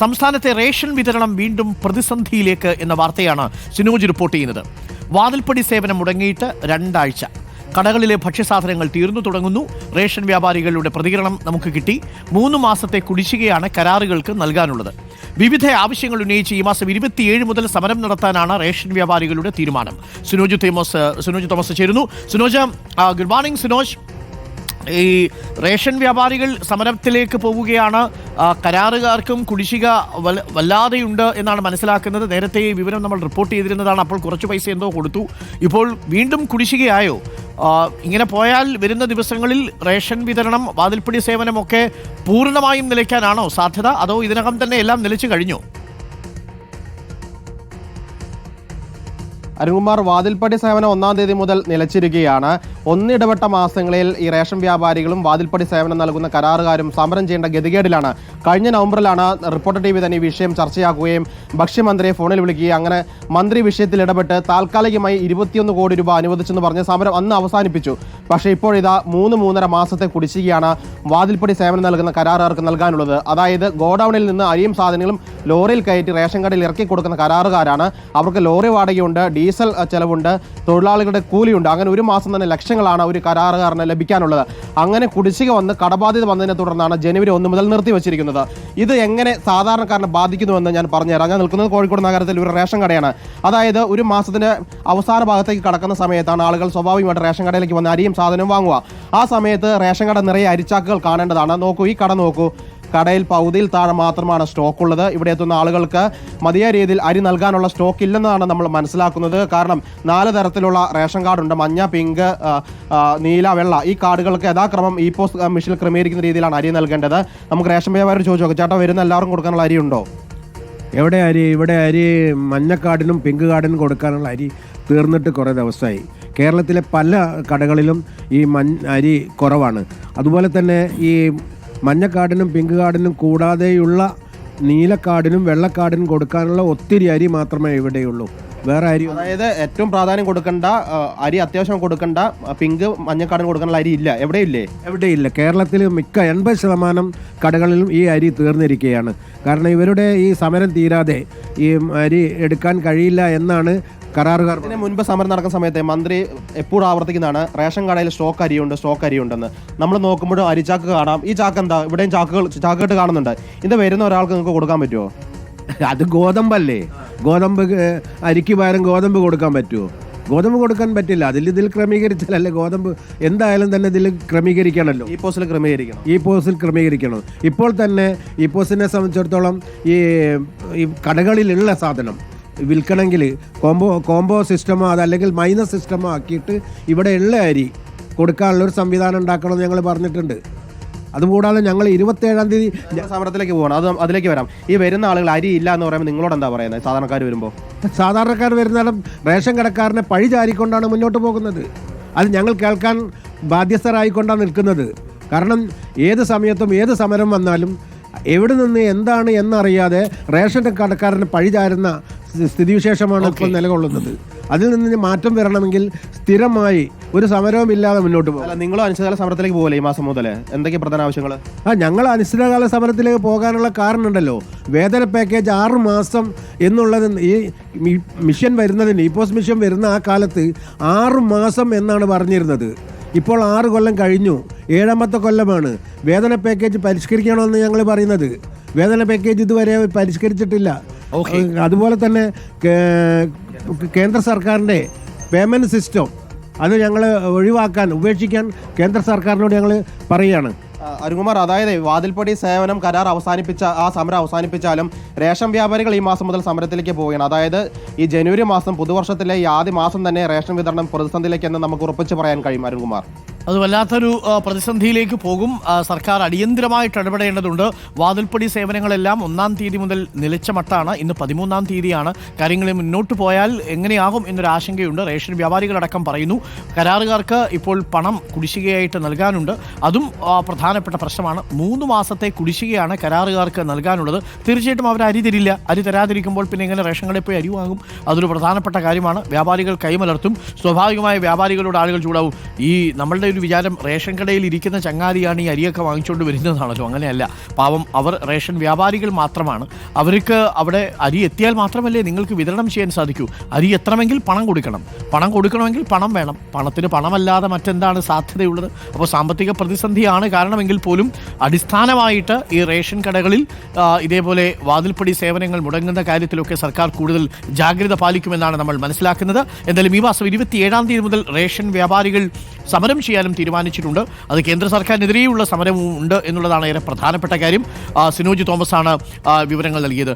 സംസ്ഥാനത്തെ റേഷൻ വിതരണം വീണ്ടും പ്രതിസന്ധിയിലേക്ക് എന്ന വാർത്തയാണ് സിനോജ് റിപ്പോർട്ട് ചെയ്യുന്നത്. വാതിൽപ്പടി സേവനം മുടങ്ങിയിട്ട് 2 ആഴ്ച. കടകളിലെ ഭക്ഷ്യസാധനങ്ങൾ തീർന്നു തുടങ്ങുന്നു. റേഷൻ വ്യാപാരികളുടെ പ്രതികരണം നമുക്ക് കിട്ടി. 3 മാസത്തെ കുടിശ്ശികയാണ് കരാറുകൾക്ക് നൽകാനുള്ളത്. വിവിധ ആവശ്യങ്ങൾ ഉന്നയിച്ച് ഈ മാസം 27 മുതൽ സമരം നടത്താനാണ് റേഷൻ വ്യാപാരികളുടെ തീരുമാനം. സുനോജ് തോമസ് ചേരുന്നു. Sunoj, good morning. സുനോജ്, ഈ റേഷൻ വ്യാപാരികൾ സമരത്തിലേക്ക് പോവുകയാണ്. കരാറുകാർക്കും കുടിശ്ശിക വല്ലാതെയുണ്ട് എന്നാണ് മനസ്സിലാക്കുന്നത്. നേരത്തെ ഈ വിവരം നമ്മൾ റിപ്പോർട്ട് ചെയ്തിരുന്നതാണ്. അപ്പോൾ കുറച്ച് പൈസ എന്തോ കൊടുത്തു. ഇപ്പോൾ വീണ്ടും കുടിശ്ശികയായോ? ഇങ്ങനെ പോയാൽ വരുന്ന ദിവസങ്ങളിൽ റേഷൻ വിതരണം, വാതിൽപ്പടി സേവനമൊക്കെ പൂർണ്ണമായും നിലയ്ക്കാനാണോ സാധ്യത? അതോ ഇതിനകം തന്നെ എല്ലാം നിലച്ചു കഴിഞ്ഞോ? അരുൺകുമാർ, വാതിൽപ്പടി സേവനം 1-ാം തീയതി മുതൽ നിലച്ചിരിക്കുകയാണ്. ഒന്നിടവിട്ട മാസങ്ങളിൽ ഈ റേഷൻ വ്യാപാരികളും വാതിൽപ്പടി സേവനം നൽകുന്ന കരാറുകാരും സമരം ചെയ്യേണ്ട ഗതികേടിലാണ്. കഴിഞ്ഞ നവംബറിലാണ് റിപ്പോർട്ടർ TV തന്നെ ഈ വിഷയം ചർച്ചയാക്കുകയും ഭക്ഷ്യമന്ത്രിയെ ഫോണിൽ വിളിക്കുകയും അങ്ങനെ മന്ത്രി വിഷയത്തിൽ ഇടപെട്ട് താൽക്കാലികമായി 21 കോടി രൂപ അനുവദിച്ചെന്ന് പറഞ്ഞ് സമരം അന്ന് അവസാനിപ്പിച്ചു. പക്ഷേ ഇപ്പോഴിതാ 3-3.5 മാസത്തെ കുടിശ്ശികയാണ് വാതിൽപ്പടി സേവനം നൽകുന്ന കരാറുകാർക്ക് നൽകാനുള്ളത്. അതായത് ഗോഡൌണിൽ നിന്ന് അരിയും സാധനങ്ങളും ലോറിയിൽ കയറ്റി റേഷൻ കടയിൽ ഇറക്കി കൊടുക്കുന്ന കരാറുകാരാണ്. അവർക്ക് ലോറി വാടകയുണ്ട്, ഡീസൽ ചെലവുണ്ട്, തൊഴിലാളികളുടെ കൂലിയുണ്ട്. അങ്ങനെ ഒരു മാസം തന്നെ ലക്ഷങ്ങളാണ് ഒരു കരാറുകാരന് ലഭിക്കാനുള്ളത്. അങ്ങനെ കുടിശ്ശിക വന്ന് കടബാധ്യത വന്നതിനെ തുടർന്നാണ് ജനുവരി 1 മുതൽ നിർത്തിവച്ചിരിക്കുന്നത്. ഇത് എങ്ങനെ സാധാരണക്കാരനെ ബാധിക്കുന്നുവെന്ന് ഞാൻ പറഞ്ഞുതരാം. ഞാൻ നിൽക്കുന്നത് കോഴിക്കോട് നഗരത്തിൽ ഒരു റേഷൻ കടയാണ്. അതായത് ഒരു മാസത്തിന്റെ അവസാന ഭാഗത്തേക്ക് കടക്കുന്ന സമയത്താണ് ആളുകൾ സ്വാഭാവികമായിട്ട് റേഷൻ കടയിലേക്ക് വന്ന് അരിയും സാധനവും വാങ്ങുക. ആ സമയത്ത് റേഷൻ കട നിറയെ അരിച്ചാക്കുകൾ കാണേണ്ടതാണ്. നോക്കൂ, ഈ കട നോക്കൂ. കടയിൽ പകുതിയിൽ താഴെ മാത്രമാണ് സ്റ്റോക്ക് ഉള്ളത്. ഇവിടെ എത്തുന്ന ആളുകൾക്ക് മതിയായ രീതിയിൽ അരി നൽകാനുള്ള സ്റ്റോക്ക് ഇല്ലെന്നാണ് നമ്മൾ മനസ്സിലാക്കുന്നത്. കാരണം 4 തരത്തിലുള്ള റേഷൻ കാർഡുണ്ട്. മഞ്ഞ, പിങ്ക്, നീല, വെള്ള. ഈ കാർഡുകൾക്ക് യഥാക്രമം ഈ പോസ്റ്റ് മെഷീനിൽ ക്രമീകരിക്കുന്ന രീതിയിലാണ് അരി നൽകേണ്ടത്. നമുക്ക് റേഷൻ വ്യാപാരി ചോദിച്ചു നോക്കാം, ചേട്ടാ വരുന്ന എല്ലാവർക്കും കൊടുക്കാനുള്ള അരി ഉണ്ടോ? എവിടെ അരി? ഇവിടെ അരി മഞ്ഞ കാർഡിനും പിങ്ക് കാർഡിനും കൊടുക്കാനുള്ള അരി തീർന്നിട്ട് കുറേ ദിവസമായി. കേരളത്തിലെ പല കടകളിലും ഈ അരി കുറവാണ്. അതുപോലെ തന്നെ ഈ മഞ്ഞ കാർഡിനും പിങ്ക് കാർഡിനും കൂടാതെയുള്ള നീല കാർഡിനും വെള്ളക്കാർഡിനും കൊടുക്കാനുള്ള ഒത്തിരി അരി മാത്രമേ ഇവിടെയുള്ളൂ. വേറെ അരി, അതായത് ഏറ്റവും പ്രാധാന്യം കൊടുക്കേണ്ട അരി, അത്യാവശ്യം കൊടുക്കേണ്ട പിങ്ക് മഞ്ഞക്കാടിന് കൊടുക്കാനുള്ള അരി ഇല്ല. എവിടെയില്ല. കേരളത്തിൽ മിക്ക 80% കടകളിലും ഈ അരി തീർന്നിരിക്കുകയാണ്. കാരണം ഇവരുടെ ഈ സമരം തീരാതെ ഈ അരി എടുക്കാൻ കഴിയില്ല എന്നാണ് കരാറുകാർ. ഇതിന് മുൻപ് സമരം നടക്കുന്ന സമയത്ത് മന്ത്രി എപ്പോഴും ആവർത്തിക്കുന്നതാണ് റേഷൻ കടയിൽ സ്റ്റോക്ക് അരിയുണ്ടെന്ന്. നമ്മൾ നോക്കുമ്പോഴും അരിച്ചാക്ക് കാണാം. ഈ ചാക്ക് എന്താ? ഇവിടെയും ചാക്കിട്ട് കാണുന്നുണ്ട്. ഇത് വരുന്ന ഒരാൾക്ക് നിങ്ങൾക്ക് കൊടുക്കാൻ പറ്റുമോ? അത് ഗോതമ്പല്ലേ. ഗോതമ്പ് അരിക്ക് പകരം ഗോതമ്പ് കൊടുക്കാൻ പറ്റുമോ? ഗോതമ്പ് കൊടുക്കാൻ പറ്റില്ല. ഇതിൽ ക്രമീകരിച്ചാലല്ലേ ഗോതമ്പ് എന്തായാലും തന്നെ ഇതിൽ ക്രമീകരിക്കണമല്ലോ. ഈ പോസ്റ്റിൽ ക്രമീകരിക്കണം. ഇപ്പോൾ തന്നെ ഈ പോസ്റ്റിനെ സംബന്ധിച്ചിടത്തോളം ഈ കടകളിലുള്ള സാധനം വിൽക്കണമെങ്കിൽ കോംബോ സിസ്റ്റമോ അതല്ലെങ്കിൽ മൈനസ് സിസ്റ്റമോ ആക്കിയിട്ട് ഇവിടെ ഉള്ള അരി കൊടുക്കാനുള്ളൊരു സംവിധാനം ഉണ്ടാക്കണമെന്ന് ഞങ്ങൾ പറഞ്ഞിട്ടുണ്ട്. അതുകൂടാതെ ഞങ്ങൾ 27-ാം തീയതി സമരത്തിലേക്ക് പോകണം. അതിലേക്ക് വരാം. ഈ വരുന്ന ആളുകൾ അരി ഇല്ല എന്ന് പറയുമ്പോൾ നിങ്ങളോട് എന്താ പറയുന്നത്? സാധാരണക്കാർ വരുന്നാലും റേഷൻ കടക്കാരനെ പഴി ചാരിക്കൊണ്ടാണ് മുന്നോട്ട് പോകുന്നത്. അത് ഞങ്ങൾ കേൾക്കാൻ ബാധ്യസ്ഥരായിക്കൊണ്ടാണ് നിൽക്കുന്നത്. കാരണം ഏത് സമയത്തും ഏത് സമരം വന്നാലും എവിടെ നിന്ന് എന്താണ് എന്നറിയാതെ റേഷൻ കടക്കാരന് പഴി ചാരുന്ന സ്ഥിതിവിശേഷമാണ് ഇപ്പോൾ നിലകൊള്ളുന്നത്. അതിൽ നിന്ന് മാറ്റം വരണമെങ്കിൽ സ്ഥിരമായി ഒരു സമരവും ഇല്ലാതെ മുന്നോട്ട് പോകും. നിങ്ങളും അനിശ്ചിതകാല സമരത്തിലേക്ക് പോകല്ലേ ഈ മാസം മുതൽ? എന്തൊക്കെ പ്രധാന ആവശ്യങ്ങൾ? ഞങ്ങൾ അനിശ്ചിതകാല സമരത്തിലേക്ക് പോകാനുള്ള കാരണമുണ്ടല്ലോ. വേതന പാക്കേജ് 6 മാസം എന്നുള്ളത് ഈ മിഷൻ വരുന്നതിന്, ഈ പോസ്റ്റ് മിഷൻ വരുന്ന ആ കാലത്ത് 6 മാസം എന്നാണ് പറഞ്ഞിരുന്നത്. ഇപ്പോൾ 6 കൊല്ലം കഴിഞ്ഞു. 7ാമത്തെ കൊല്ലമാണ്. വേതന പാക്കേജ് പരിഷ്കരിക്കണമെന്ന് ഞങ്ങൾ പറയുന്നത്. വേതന പാക്കേജ് ഇതുവരെ പരിഷ്കരിച്ചിട്ടില്ല. അതുപോലെ തന്നെ കേന്ദ്ര സർക്കാരിൻ്റെ പേയ്മെൻറ്റ് സിസ്റ്റം അത് ഞങ്ങൾ ഉപേക്ഷിക്കാൻ കേന്ദ്ര സർക്കാരിനോട് ഞങ്ങൾ പറയുകയാണ്. അരുൺകുമാർ, അതായത് വാതിൽപ്പടി സേവനം കരാർ സമരം അവസാനിപ്പിച്ചാലും റേഷൻ വ്യാപാരികൾ ഈ മാസം മുതൽ സമരത്തിലേക്ക് പോവുകയാണ്. അതായത് ഈ ജനുവരി മാസം, പുതുവർഷത്തിലെ ഈ ആദ്യ മാസം തന്നെ റേഷൻ വിതരണം പ്രതിസന്ധിയിലേക്ക് എന്ന് നമുക്ക് ഉറപ്പിച്ച് പറയാൻ കഴിയും. അരുൺകുമാർ, അത് വല്ലാത്തൊരു പ്രതിസന്ധിയിലേക്ക് പോകും. സർക്കാർ അടിയന്തരമായിട്ട് ഇടപെടേണ്ടതുണ്ട്. വാതിൽപ്പടി സേവനങ്ങളെല്ലാം 1-ാം തീയതി മുതൽ നിലച്ച മട്ടാണ്. ഇന്ന് 13-ാം തീയതിയാണ്. കാര്യങ്ങളിൽ മുന്നോട്ട് പോയാൽ എങ്ങനെയാകും എന്നൊരു ആശങ്കയുണ്ട്. റേഷൻ വ്യാപാരികളടക്കം പറയുന്നു കരാറുകാർക്ക് ഇപ്പോൾ പണം കുടിശ്ശികയായിട്ട് നൽകാനുണ്ട്. അതും പ്രധാനപ്പെട്ട പ്രശ്നമാണ്. 3 മാസത്തെ കുടിശ്ശികയാണ് കരാറുകാർക്ക് നൽകാനുള്ളത്. തീർച്ചയായിട്ടും അവർ അരി തരില്ല. അരി തരാതിരിക്കുമ്പോൾ പിന്നെ എങ്ങനെ റേഷൻ കടയിൽ പോയി അരി വാങ്ങും? അതൊരു പ്രധാനപ്പെട്ട കാര്യമാണ്. വ്യാപാരികൾ കൈമലർത്തും. സ്വാഭാവികമായ വ്യാപാരികളോട് ആളുകൾ ചൂടാവും. ഈ നമ്മളുടെ ഒരു ഒരു വിചാരം റേഷൻ കടയിൽ ഇരിക്കുന്ന ചങ്ങാതിയാണ് ഈ അരിയൊക്കെ വാങ്ങിച്ചുകൊണ്ട് വരുന്നതാണല്ലോ. അങ്ങനെയല്ല. പാവം അവർ റേഷൻ വ്യാപാരികൾ മാത്രമാണ്. അവർക്ക് അവിടെ അരി എത്തിയാൽ മാത്രമല്ലേ നിങ്ങൾക്ക് വിതരണം ചെയ്യാൻ സാധിക്കൂ. അരി എത്തണമെങ്കിൽ പണം കൊടുക്കണം. പണം കൊടുക്കണമെങ്കിൽ പണം വേണം. പണത്തിന് പണമല്ലാതെ മറ്റെന്താണ് സാധ്യതയുള്ളത്? അപ്പോൾ സാമ്പത്തിക പ്രതിസന്ധിയാണ് കാരണമെങ്കിൽ പോലും അടിസ്ഥാനമായിട്ട് ഈ റേഷൻ കടകളിൽ ഇതേപോലെ വാതിൽപ്പടി സേവനങ്ങൾ മുടങ്ങുന്ന കാര്യത്തിലൊക്കെ സർക്കാർ കൂടുതൽ ജാഗ്രത പാലിക്കുമെന്നാണ് നമ്മൾ മനസ്സിലാക്കുന്നത്. എന്തായാലും ഈ മാസം 27-ാം തീയതി മുതൽ റേഷൻ വ്യാപാരികൾ സമരം ചെയ്യാനും തീരുമാനിച്ചിട്ടുണ്ട്. അത് കേന്ദ്ര സർക്കാരിനെതിരെയുള്ള സമരവും ഉണ്ട് എന്നുള്ളതാണ് ഏറെ പ്രധാനപ്പെട്ട കാര്യം. സിനോജ് തോമസ് ആണ് വിവരങ്ങൾ നൽകിയത്.